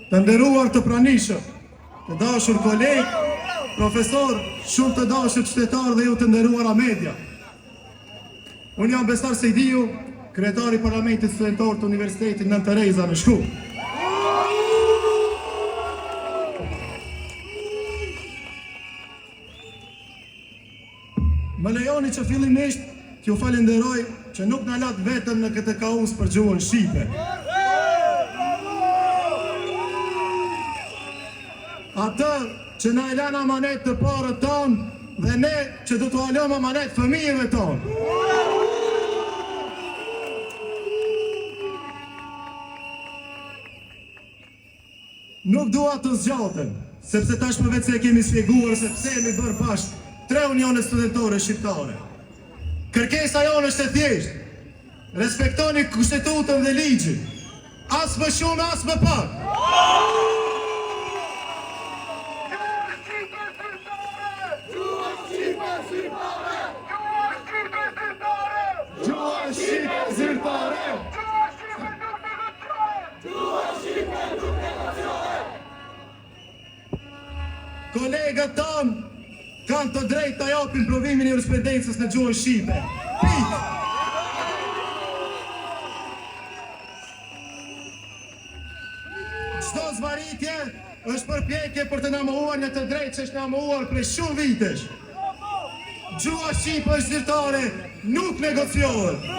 Të nderuar të pranishëm, të dashur kolegë, profesor, shumë të dashur qytetarë dhe ju të nderuara media. Unë jam Bestar Sejdiu, kryetari i Parlamentit Studentor të Universitetit Nën Tereza në Shkup. Më lejoni që fillimisht t'ju falenderoj që nuk na lat vetëm në këtë kaos për gjuhën shqipe. Atë që na e lanë amanet të parët tonë dhe ne që do t'u alëm amanet fëmijëve tonë. Nuk dua të zgjatem, sepse tashmë vetë se e kemi sqaruar se pse jemi bërë bashkë 3 unione studentore shqiptare. Kërkesa jonë është e thjeshtë. Respektoni kushtetutën dhe ligjin. As më shumë, as më pak. Kolegët tanë kanë të drejtë të japin provimin e jurisprudencës në gjuhën shqipe. Pikë. Çdo zvarritje është përpjekje për të na mohuar në të drejtë që është na mohuar prej shumë vitesh. Gjuha shqipe është zyrtare, nuk negociohet.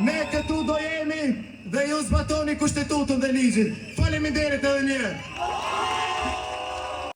Ne këtu do jemi dhe ju zbatoni kushtetutën dhe ligjin. Faleminderit edhe një herë.